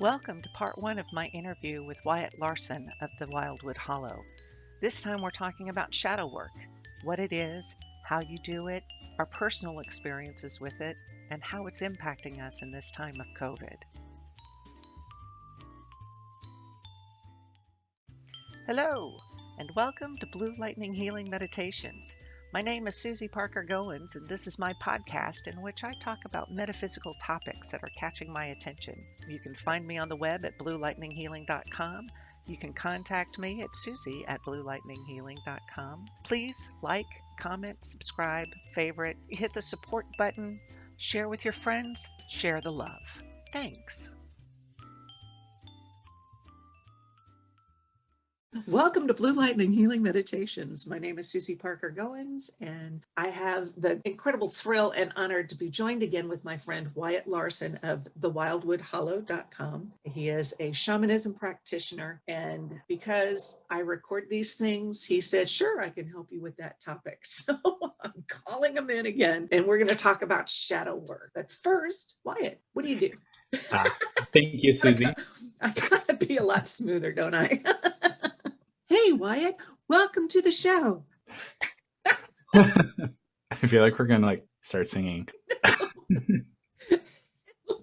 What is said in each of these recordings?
Welcome to part one of my interview with Wyatt Larsen of the Wildwood Hollow. This time we're talking about shadow work, what it is, how you do it, our personal experiences with it, and how it's impacting us in this time of COVID. Hello, and welcome to Blue Lightning Healing Meditations. My name is Susie Parker Goins, and this is my podcast in which I talk about metaphysical topics that are catching my attention. You can find me on the web at bluelightninghealing.com. You can contact me at susie@bluelightninghealing.com. Please like, comment, subscribe, favorite, hit the support button, share with your friends, share the love. Thanks. Welcome to Blue Lightning Healing Meditations. My name is Susie Parker Goins, and I have the incredible thrill and honor to be joined again with my friend Wyatt Larsen of thewildwoodhollow.com. He is a shamanism practitioner, and because I record these things, he said, sure, I can help you with that topic. So I'm calling him in again, and we're going to talk about shadow work. But first, Wyatt, what do you do? Thank you, Susie. I gotta be a lot smoother, don't I? Hey, Wyatt, welcome to the show. I feel like we're gonna start singing.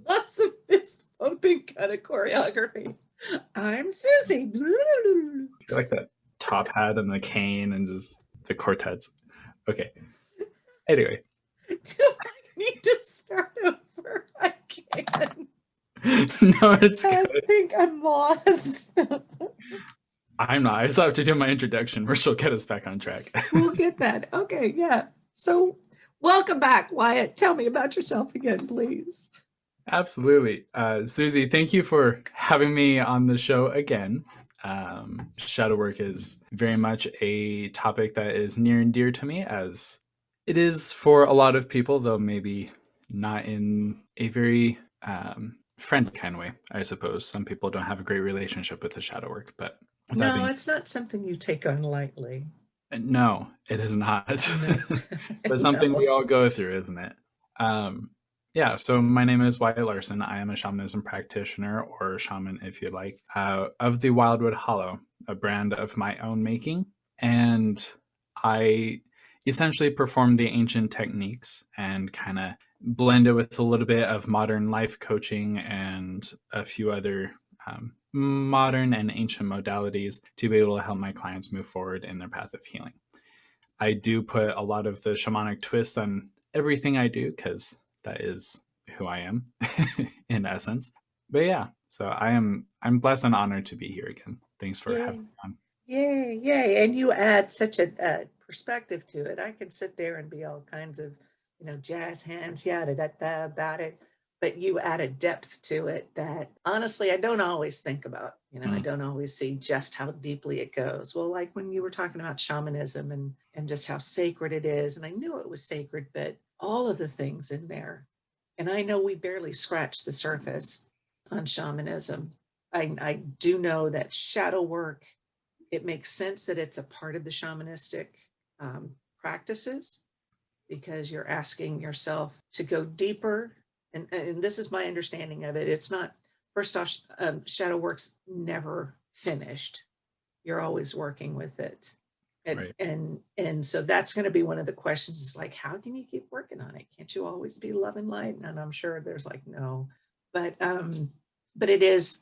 Lots of fist pumping kind of choreography. I'm Susie. I feel like that top hat and the cane and just the quartets. Okay. Anyway. Do I need to start over? I can't. No, it's good. I think I'm lost. I'm not. I still have to do my introduction, which will get us back on track. We'll get that. Okay, yeah. So welcome back, Wyatt. Tell me about yourself again, please. Absolutely. Susie, thank you for having me on the show again. Shadow work is very much a topic that is near and dear to me, as it is for a lot of people, though maybe not in a very friendly kind of way, I suppose. Some people don't have a great relationship with the shadow work, but no, it's not something you take on lightly. No, it is not. But something we all go through, isn't it? Yeah, so my name is Wyatt Larsen. I am a shamanism practitioner, or shaman if you like, of the Wildwood Hollow, a brand of my own making. And I essentially perform the ancient techniques and kind of blend it with a little bit of modern life coaching and a few other modern and ancient modalities to be able to help my clients move forward in their path of healing. I do put a lot of the shamanic twist on everything I do because that is who I am in essence. But yeah, so I'm blessed and honored to be here again. Thanks for having me on. Yay. And you add such a perspective to it. I could sit there and be all kinds of, jazz hands, about it. But you add a depth to it that honestly, I don't always think about. I don't always see just how deeply it goes. Well, like when you were talking about shamanism and just how sacred it is. And I knew it was sacred, but all of the things in there. And I know we barely scratched the surface on shamanism. I do know that shadow work, it makes sense that it's a part of the shamanistic practices because you're asking yourself to go deeper. And this is my understanding of it. It's not, first off, shadow work's never finished. You're always working with it. And, Right. and so that's going to be one of the questions is like, how can you keep working on it? Can't you always be love and light? And I'm sure there's like, no, but it's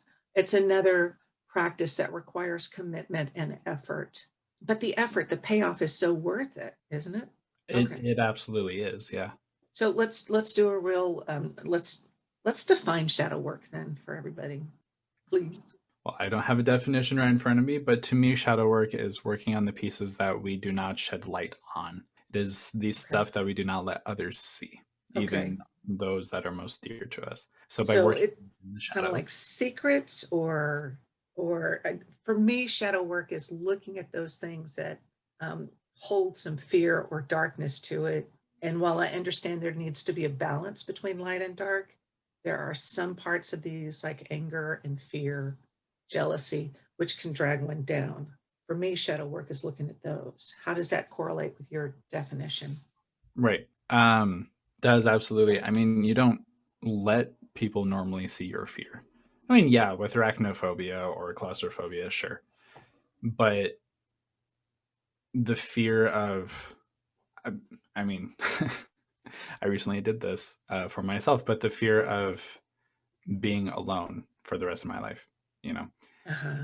another practice that requires commitment and effort. But the effort, the payoff is so worth it, isn't it? It absolutely is, yeah. So let's do a real let's define shadow work then for everybody, please. Well, I don't have a definition right in front of me, but to me, shadow work is working on the pieces that we do not shed light on. It is the stuff that we do not let others see, even those that are most dear to us. So by working in the shadow, kind of like secrets, or for me, shadow work is looking at those things that hold some fear or darkness to it. And while I understand there needs to be a balance between light and dark, there are some parts of these like anger and fear, jealousy, which can drag one down. For me, shadow work is looking at those. How does that correlate with your definition? Right. That is absolutely. I mean, you don't let people normally see your fear. I mean, yeah, with arachnophobia or claustrophobia, sure. But the fear of, I, I mean, I recently did this for myself, but the fear of being alone for the rest of my life, you know, Uh-huh.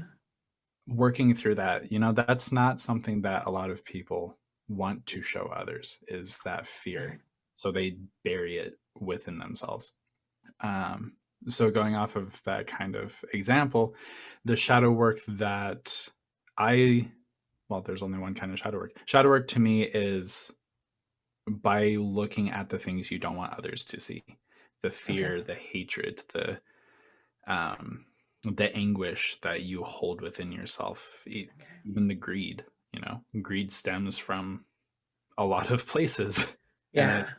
working through that, that's not something that a lot of people want to show others, is that Right. fear. So they bury it within themselves. So going off of that kind of example, the shadow work that there's only one kind of shadow work. Shadow work to me is by looking at the things you don't want others to see, the Okay. fear, the hatred, um, the anguish that you hold within yourself, Okay. even the greed. Greed stems from a lot of places, and Yeah.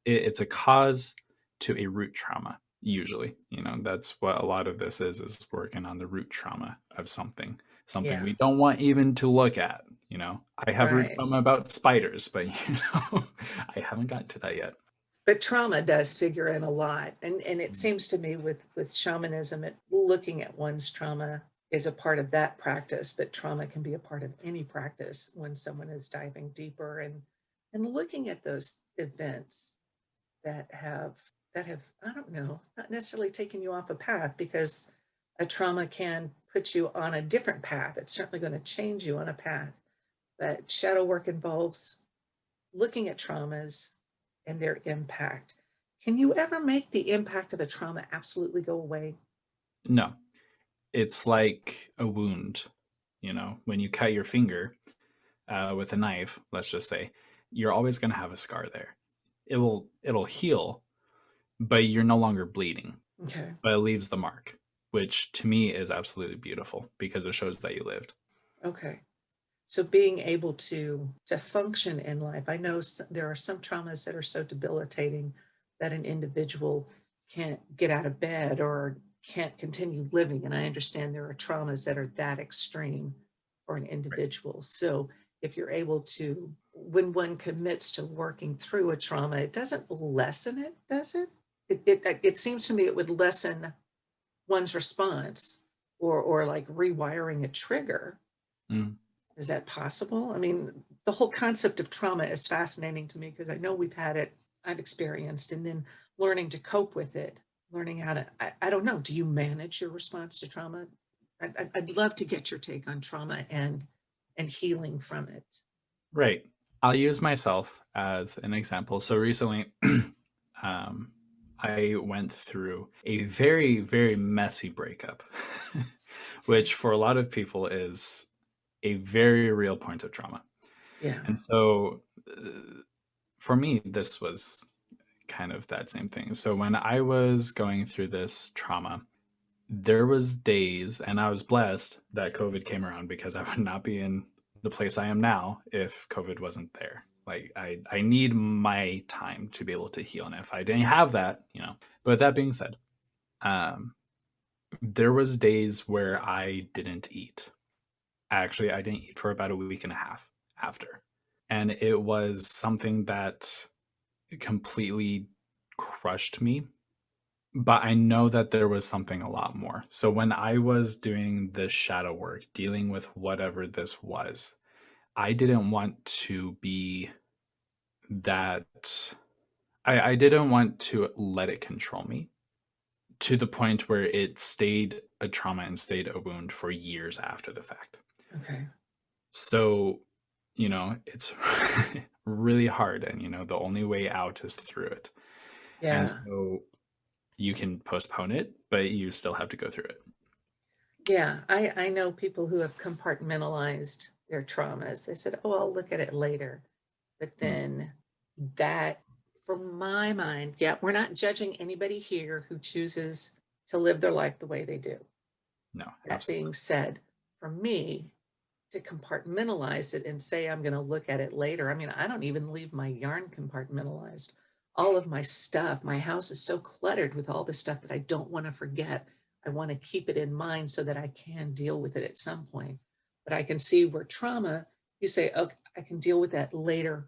it's a cause to a root trauma. Usually, that's what a lot of this is working on the root trauma of something Yeah. we don't want even to look at. I have root Right. trauma about spiders, but I haven't gotten to that yet. But trauma does figure in a lot. And it seems to me with shamanism, looking at one's trauma is a part of that practice, but trauma can be a part of any practice when someone is diving deeper and looking at those events that have I don't know, not necessarily taken you off a path, because a trauma can put you on a different path. It's certainly going to change you on a path. But shadow work involves looking at traumas and their impact. Can you ever make the impact of a trauma absolutely go away? No, it's like a wound. When you cut your finger with a knife, let's just say, you're always going to have a scar there. It'll heal, but you're no longer bleeding, Okay. but it leaves the mark, which to me is absolutely beautiful because it shows that you lived. Okay. So being able to function in life, I know there are some traumas that are so debilitating that an individual can't get out of bed or can't continue living. And I understand there are traumas that are that extreme for an Right. individual. So if you're able to, when one commits to working through a trauma, it doesn't lessen it, does it? It seems to me it would lessen one's response, or like rewiring a trigger. Mm. Is that possible? I mean, the whole concept of trauma is fascinating to me because I know we've had it, I've experienced, and then learning to cope with it, learning how to, I don't know, do you manage your response to trauma? I'd love to get your take on trauma and healing from it. Right. I'll use myself as an example. So recently, um, I went through a very, very messy breakup, Okay. which for a lot of people is a very real point of trauma. Yeah. And so for me, this was kind of that same thing. So when I was going through this trauma, there was days, and I was blessed that COVID came around because I would not be in the place I am now if COVID wasn't there. Like I need my time to be able to heal. And if I didn't have that, But that being said, um, there was days where I didn't eat. Actually, I didn't eat for about a week and a half after. And it was something that completely crushed me, but I know that there was something a lot more. So when I was doing this shadow work, dealing with whatever this was, I didn't want to be that. I didn't want to let it control me to the point where it stayed a trauma and stayed a wound for years after the fact. Okay. So, it's really hard. And, the only way out is through it. And Yeah. so you can postpone it, but you still have to go through it. Yeah. I know people who have compartmentalized their traumas. They said, oh, I'll look at it later. But Mm, then that, from my mind, yeah, we're not judging anybody here who chooses to live their life the way they do. no, That absolutely. being said, for me to compartmentalize it and say I'm going to look at it later, I mean, I don't even leave my yarn compartmentalized. All of my stuff, my house is so cluttered with all the stuff that I don't want to forget. I want to keep it in mind so that I can deal with it at some point. But I can see where trauma, you say, okay, I can deal with that later.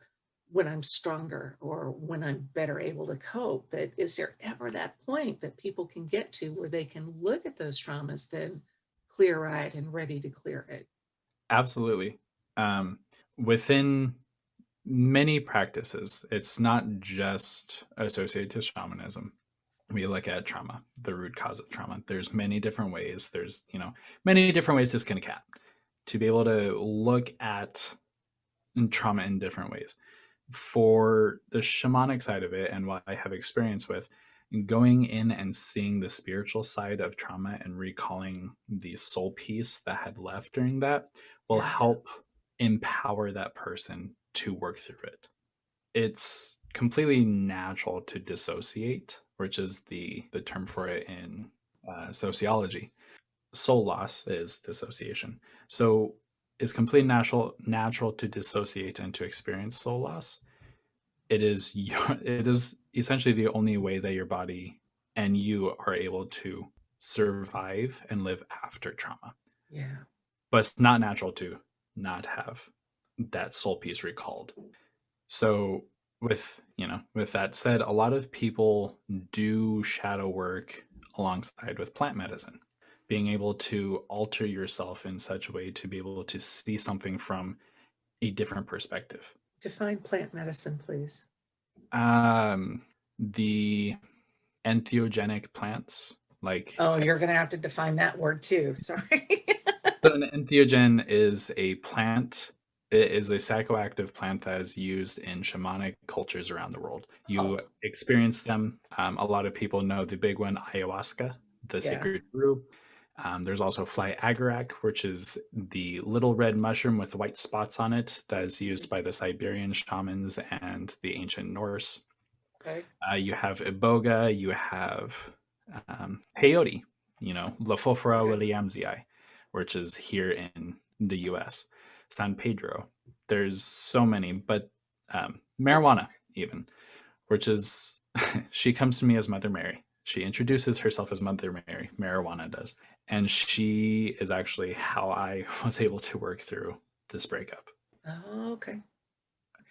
when I'm stronger or when I'm better able to cope. But is there ever that point that people can get to where they can look at those traumas then clear-eyed and ready to clear it? Absolutely. Within many practices, it's not just associated to shamanism. We look at trauma, the root cause of trauma. There's many different ways. There's, many different ways to skin a cat. To be able to look at trauma in different ways. For the shamanic side of it, and what I have experience with, going in and seeing the spiritual side of trauma and recalling the soul piece that had left during that will Yeah. help empower that person to work through it. It's completely natural to dissociate, which is the term for it in sociology. Soul loss is dissociation. So it's completely natural to dissociate and to experience soul loss. It is essentially the only way that your body and you are able to survive and live after trauma. Yeah. But it's not natural to not have that soul piece recalled. So with that said, a lot of people do shadow work alongside with plant medicine, being able to alter yourself in such a way to be able to see something from a different perspective. Define plant medicine, please. The entheogenic plants, like You're going to have to define that word too. Sorry. so an entheogen is a plant. It is a psychoactive plant that is used in shamanic cultures around the world. You experience them. A lot of people know the big one, ayahuasca, the sacred brew. There's also fly agaric, which is the little red mushroom with white spots on it that is used by the Siberian shamans and the ancient Norse. Okay. You have iboga, you have peyote, Lophophora williamsii, which is here in the US. San Pedro. There's so many, but marijuana even, which is, she comes to me as Mother Mary. She introduces herself as Mother Mary, marijuana does. And she is actually how I was able to work through this breakup. Oh, okay.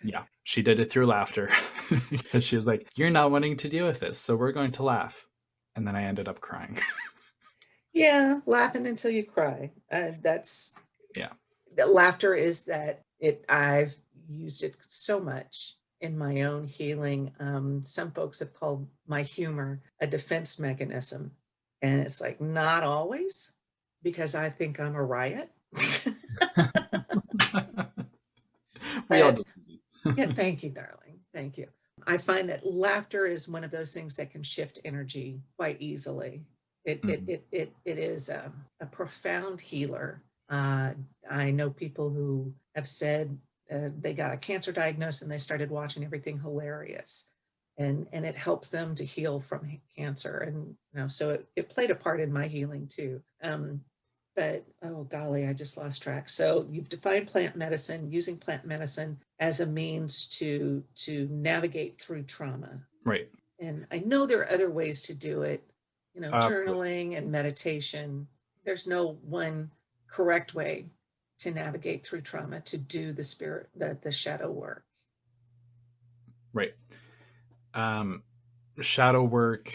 Yeah, she did it through laughter because she was like, "You're not wanting to deal with this, so we're going to laugh." And then I ended up crying. Yeah, laughing until you cry. That's Yeah. Laughter is that it. I've used it so much in my own healing. Some folks have called my humor a defense mechanism, and it's like not always, because I think I'm a riot. We all But do. yeah, thank you, darling. Thank you. I find that laughter is one of those things that can shift energy quite easily. It is a profound healer. I know people who have said they got a cancer diagnosis and they started watching everything hilarious, and it helped them to heal from cancer. And so it played a part in my healing too. But oh golly, I just lost track. So you've defined plant medicine, using plant medicine as a means to navigate through trauma. Right. And I know there are other ways to do it, Absolutely. journaling and meditation. There's no one correct way to navigate through trauma, to do the shadow work. Right. Shadow work,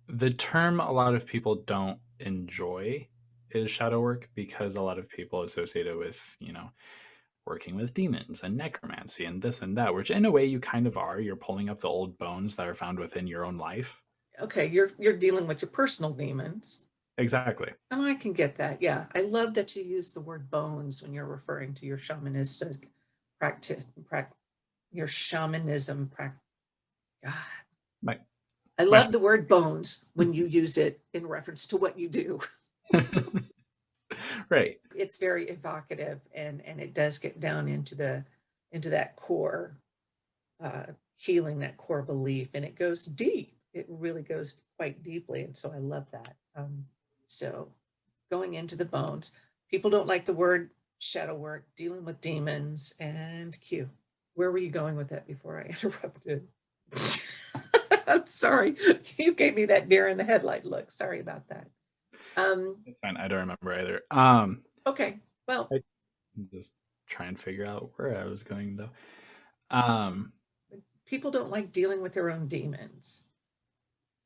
the term a lot of people don't enjoy is shadow work because a lot of people associate it with, working with demons and necromancy and this and that, which in a way you kind of are. You're pulling up the old bones that are found within your own life. Okay, you're dealing with your personal demons. Exactly. Oh, I can get that. Yeah. I love that you use the word bones when you're referring to your shamanistic practice, your shamanism practice. God. My, I my love the word bones when you use it in reference to what you do. Right. It's very evocative, and it does get down into that core healing, that core belief, and it goes deep. It really goes quite deeply, and so I love that. So going into the bones, people don't like the word shadow work, dealing with demons, and Q. Where were you going with that before I interrupted? I'm sorry. You gave me that deer in the headlight look. Sorry about that. It's fine. I don't remember either. Okay. Well, I just try and figure out where I was going though. people don't like dealing with their own demons.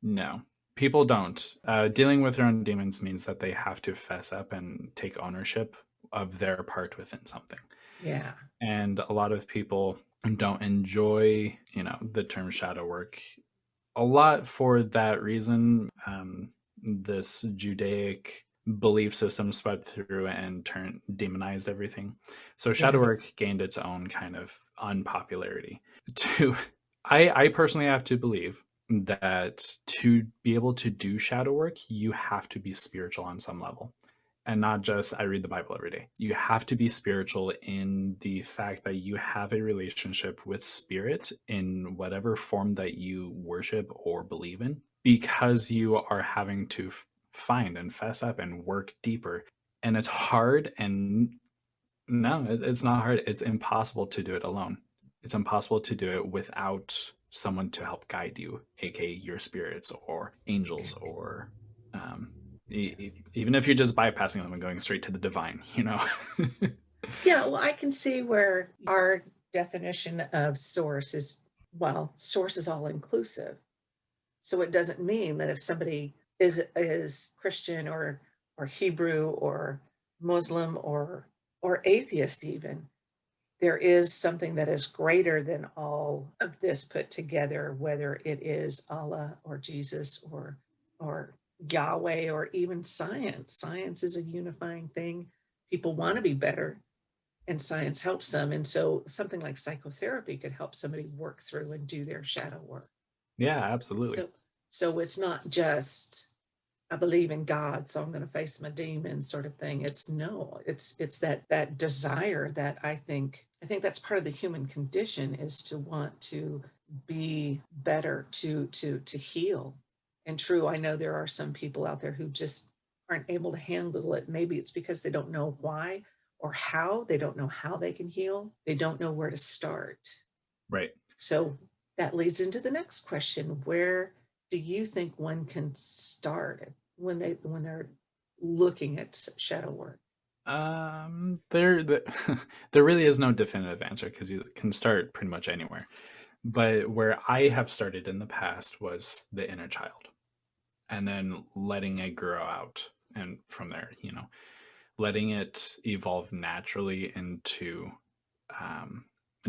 No, people don't. Dealing with their own demons means that they have to fess up and take ownership of their part within something. Yeah. And a lot of people don't enjoy, the term shadow work a lot for that reason. This Judaic belief system swept through and demonized everything. So shadow Right. work gained its own kind of unpopularity. I personally have to believe that to be able to do shadow work, you have to be spiritual on some level. And not just I read the Bible every day. You have to be spiritual in the fact that you have a relationship with spirit in whatever form that you worship or believe in, because you are having to find and fess up and work deeper. And it's hard. And no, it's not hard. It's impossible to do it alone. It's impossible to do it without someone to help guide you, aka your spirits or angels, or um, even if you're just bypassing them and going straight to the divine, Yeah, well, I can see where our definition of source is, well, source is all inclusive. So it doesn't mean that if somebody is Christian or Hebrew or Muslim or atheist even, there is something that is greater than all of this put together, whether it is Allah or Jesus or Yahweh or even science. Science is a unifying thing. People want to be better, and science helps them. And so something like psychotherapy could help somebody work through and do their shadow work. Yeah, absolutely. So it's not just I believe in God, so I'm going to face my demons sort of thing. It's that desire that I think that's part of the human condition, is to want to be better, to heal. And true, I know there are some people out there who just aren't able to handle it. Maybe it's because they don't know why or how. They don't know how they can heal. They don't know where to start. Right. So that leads into the next question. Where do you think one can start when they're looking at shadow work? There there really is no definitive answer, because you can start pretty much anywhere. But where I have started in the past was the inner child, and then letting it grow out, and from there, letting it evolve naturally into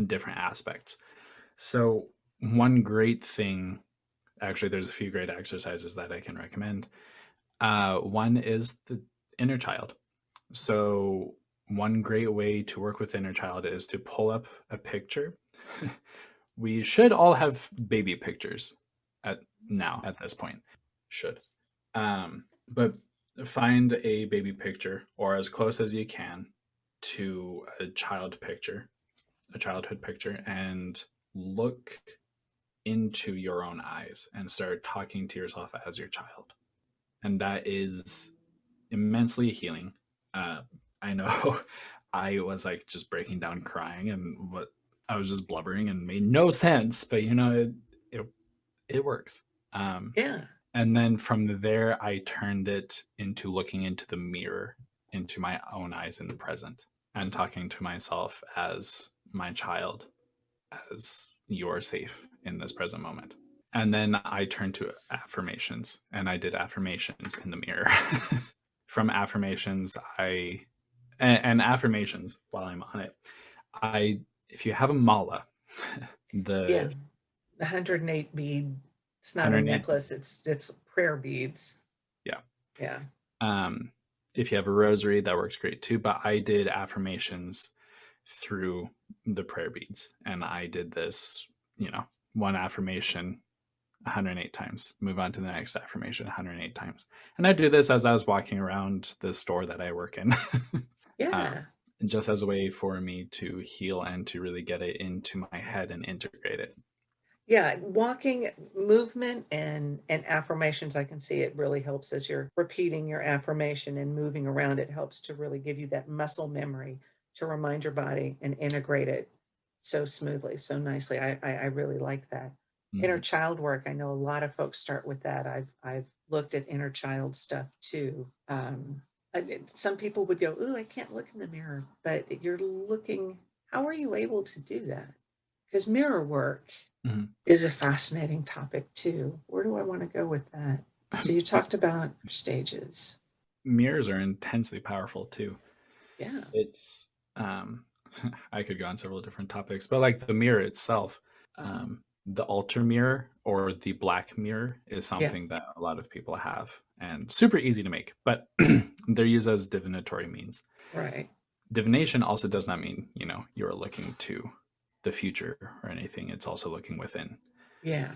different aspects. So one great thing, actually, there's a few great exercises that I can recommend. One is the inner child. So one great way to work with inner child is to pull up a picture. We should all have baby pictures at this point. Should. But find a baby picture, or as close as you can to a childhood picture, and look into your own eyes and start talking to yourself as your child. And that is immensely healing. I know I was like just breaking down crying, and what I was just blubbering and made no sense, but it works. Yeah. And then from there, I turned it into looking into the mirror, into my own eyes in the present, and talking to myself as my child, as you are safe in this present moment. And then I turned to affirmations, and I did affirmations in the mirror. From affirmations, and affirmations, while I'm on it, if you have a mala, Yeah. the The 108 bead, it's not a 108, necklace, it's prayer beads. yeah. Yeah. If you have a rosary, that works great too. But I did affirmations through the prayer beads, and I did this, one affirmation 108 times, move on to the next affirmation 108 times. And I do this as I was walking around the store that I work in. Yeah. Just as a way for me to heal and to really get it into my head and integrate it. Yeah, walking, movement, and affirmations, I can see it really helps as you're repeating your affirmation and moving around. It helps to really give you that muscle memory to remind your body and integrate it so smoothly, so nicely. I really like that. Inner Mm-hmm. child work, I know a lot of folks start with that. I've looked at inner child stuff too. Some people would go, "Ooh, I can't look in the mirror," but you're looking. How are you able to do that? because mirror work is a fascinating topic too. Where do I want to go with that? So you talked about stages. Mirrors are intensely powerful too. Yeah. It's I could go on several different topics, but like the mirror itself, the altar mirror or the black mirror is something that a lot of people have and super easy to make, but they're used as divinatory means. Right. Divination also does not mean, you're looking to the future or anything. It's also looking within. Yeah.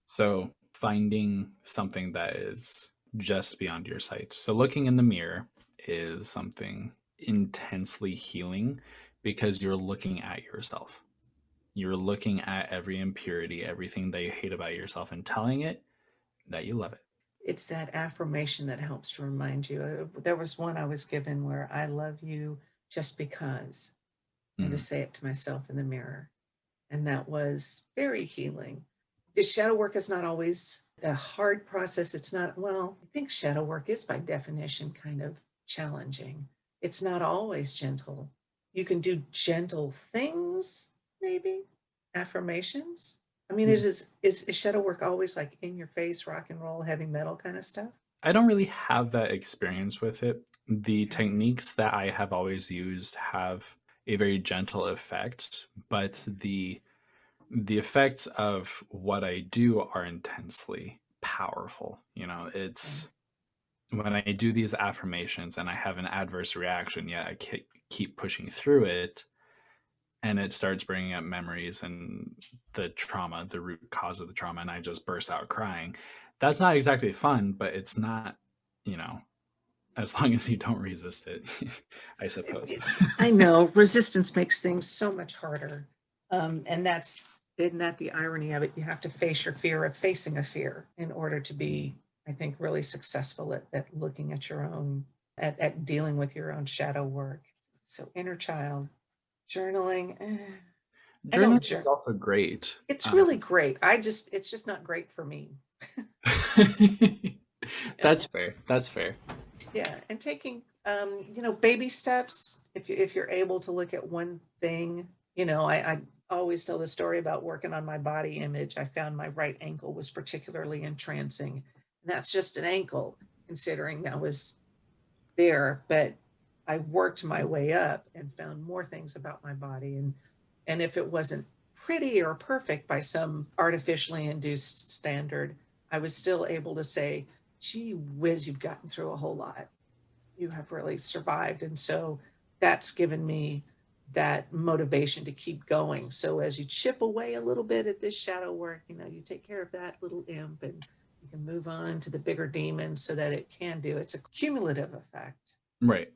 So finding something that is just beyond your sight. So looking in the mirror is something intensely healing because you're looking at yourself. You're looking at every impurity, everything that you hate about yourself, and telling it that you love it. It's that affirmation that helps to remind you. There was one I was given where I love you just because, and to say it to myself in the mirror. And that was very healing. The shadow work is not always a hard process. It's not, well, I think shadow work is by definition kind of challenging. It's not always gentle. You can do gentle things, maybe affirmations. I mean, is shadow work always like in your face, rock and roll, heavy metal kind of stuff? I don't really have that experience with it. The techniques that I have always used have a very gentle effect, but the effects of what I do are intensely powerful. It's when I do these affirmations and I have an adverse reaction, yet I keep pushing through it, and it starts bringing up memories and the trauma, the root cause of the trauma, and I just burst out crying. That's not exactly fun, but it's not, as long as you don't resist it, I suppose. I know resistance makes things so much harder. And isn't that the irony of it? You have to face your fear of facing a fear in order to be, I think, really successful at looking at your own, at dealing with your own shadow work. So inner child, journaling. Journaling is also great. It's really great. It's just not great for me. That's fair. That's fair. Yeah, and taking baby steps. If you're able to look at one thing, I always tell the story about working on my body image. I found my right ankle was particularly entrancing. And that's just an ankle, considering that was there. But I worked my way up and found more things about my body. And if it wasn't pretty or perfect by some artificially induced standard, I was still able to say, gee whiz, you've gotten through a whole lot. You have really survived. And so that's given me that motivation to keep going. So as you chip away a little bit at this shadow work, you take care of that little imp and you can move on to the bigger demons so that it's a cumulative effect. Right.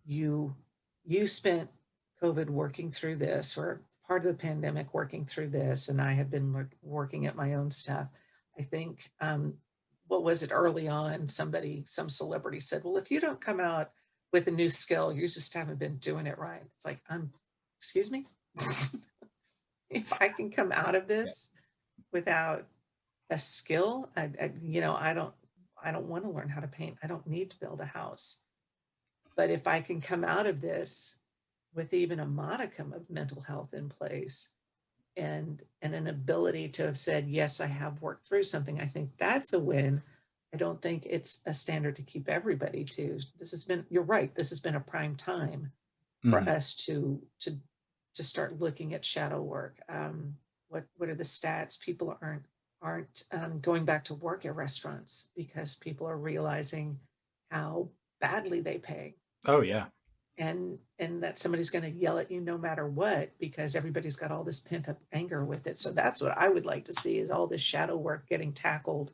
You spent COVID working through this, or part of the pandemic working through this, and I have been working at my own stuff. I think what was it early on? Some celebrity said, well, if you don't come out with a new skill, you just haven't been doing it right. It's like, excuse me? If I can come out of this without a skill, I don't want to learn how to paint. I don't need to build a house. But if I can come out of this with even a modicum of mental health in place, and an ability to have said, yes, I have worked through something, I think that's a win. I don't think it's a standard to keep everybody to. You're right, this has been a prime time for us to start looking at shadow work. What are the stats? People aren't going back to work at restaurants because people are realizing how badly they pay. Oh, yeah. And that somebody's going to yell at you no matter what, because everybody's got all this pent up anger with it. So that's what I would like to see, is all this shadow work getting tackled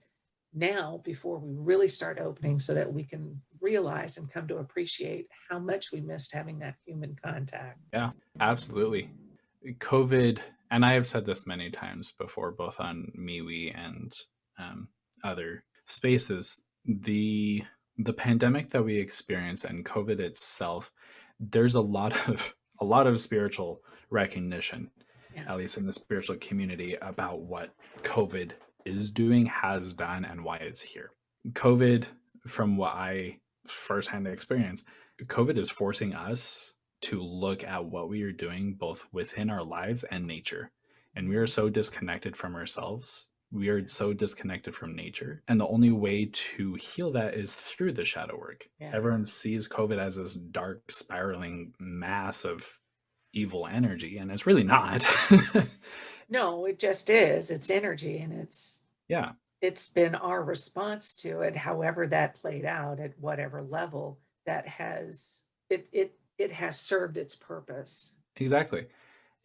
now before we really start opening, so that we can realize and come to appreciate how much we missed having that human contact. Yeah, absolutely. COVID, and I have said this many times before, both on MeWe and other spaces, the pandemic that we experience and COVID itself, there's a lot of spiritual recognition, at least in the spiritual community, about what COVID is doing, has done, and why it's here. COVID, from what I firsthand experience, COVID is forcing us to look at what we are doing both within our lives and nature. And we are so disconnected from ourselves. We are so disconnected from nature. And the only way to heal that is through the shadow work. Yeah. Everyone sees COVID as this dark, spiraling mass of evil energy, and it's really not. No, it just is. It's energy, and Yeah, it's been our response to it, however that played out at whatever level that has it has served its purpose. exactly.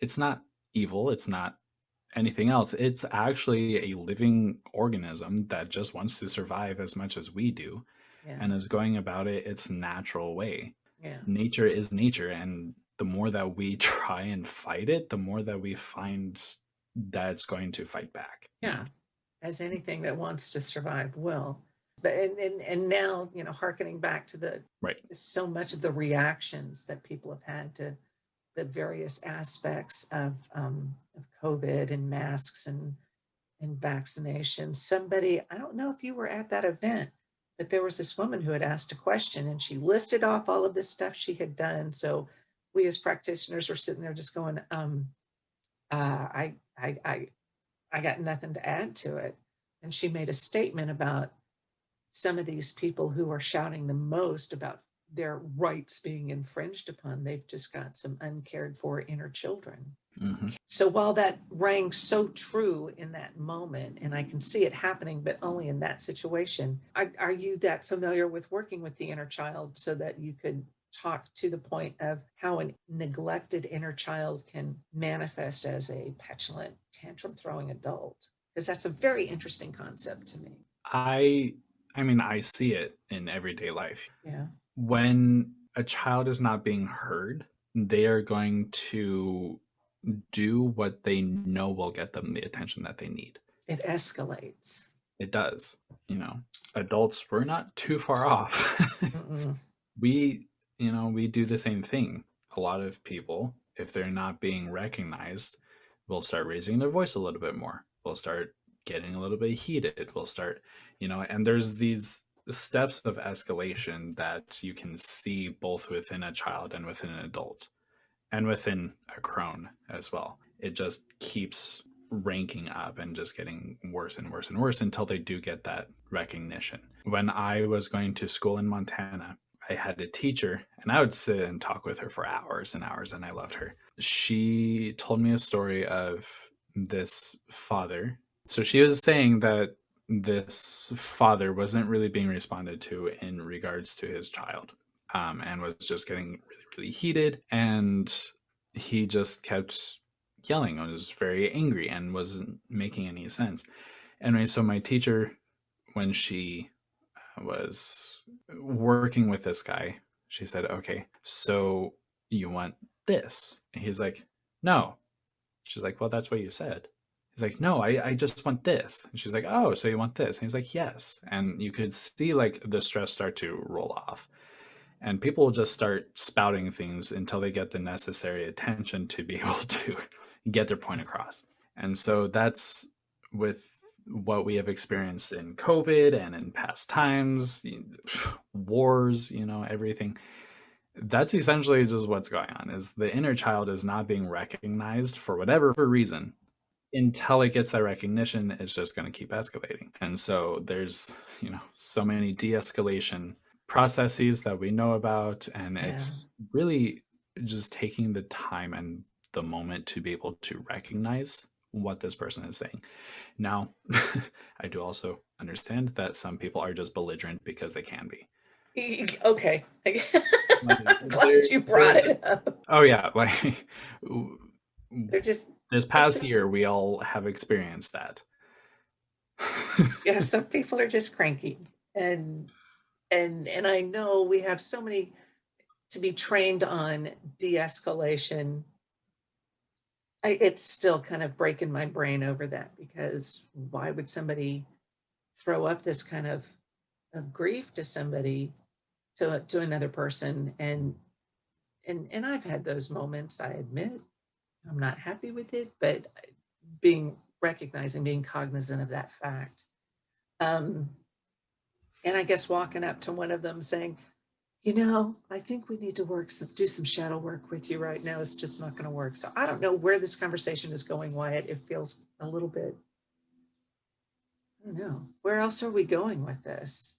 It's not evil. It's not anything else. It's actually a living organism that just wants to survive as much as we do Yeah. and is going about it its natural way. Yeah. Nature is nature, and the more that we try and fight it, the more that we find that it's going to fight back. Yeah. As anything that wants to survive will. But and now, hearkening back to the Right. so much of the reactions that people have had to the various aspects of COVID and masks and vaccinations. Somebody, I don't know if you were at that event, but there was this woman who had asked a question, and she listed off all of this stuff she had done. So we as practitioners were sitting there just going, I got nothing to add to it. And she made a statement about some of these people who are shouting the most about their rights being infringed upon. They've just got some uncared for inner children. Mm-hmm. So while that rang so true in that moment, and I can see it happening, but only in that situation, are you that familiar with working with the inner child so that you could talk to the point of how a neglected inner child can manifest as a petulant, tantrum throwing adult? Because that's a very interesting concept to me. I mean, I see it in everyday life. Yeah. When a child is not being heard, they are going to do what they know will get them the attention that they need. It escalates. It does. Adults, we're not too far off. we do the same thing. A lot of people, if they're not being recognized, will start raising their voice a little bit more. We'll start getting a little bit heated. We'll start, and there's these steps of escalation that you can see both within a child and within an adult and within a crone as well. It just keeps ranking up and just getting worse and worse and worse until they do get that recognition. When I was going to school in Montana, I had a teacher, and I would sit and talk with her for hours and hours, and I loved her. She told me a story of this father. So she was saying that this father wasn't really being responded to in regards to his child, and was just getting really, really heated. And he just kept yelling and was very angry and wasn't making any sense. Anyway, so my teacher, when she was working with this guy, she said, okay, so you want this? And he's like, no. She's like, well, that's what you said. He's like, no, I just want this. And she's like, oh, so you want this? And he's like, yes. And you could see like the stress start to roll off. And people will just start spouting things until they get the necessary attention to be able to get their point across. And so that's with what we have experienced in COVID and in past times, wars, everything. That's essentially just what's going on, is the inner child is not being recognized for whatever reason. Until it gets that recognition, it's just going to keep escalating. And so there's, so many de-escalation processes that we know about, and it's really just taking the time and the moment to be able to recognize what this person is saying. Now, I do also understand that some people are just belligerent because they can be. Okay. Glad you brought it up. Oh yeah, like they're just this past year we all have experienced that. Yeah, some people are just cranky, and I know we have so many to be trained on de-escalation. It's still kind of breaking my brain over that, because why would somebody throw up this kind of grief to somebody, to another person? And I've had those moments, I admit. I'm not happy with it, but recognizing, being cognizant of that fact. And I guess walking up to one of them saying, You know, I think we need to do some shadow work with you right now. It's just not going to work. So I don't know where this conversation is going, Wyatt. It feels a little bit, I don't know. Where else are we going with this?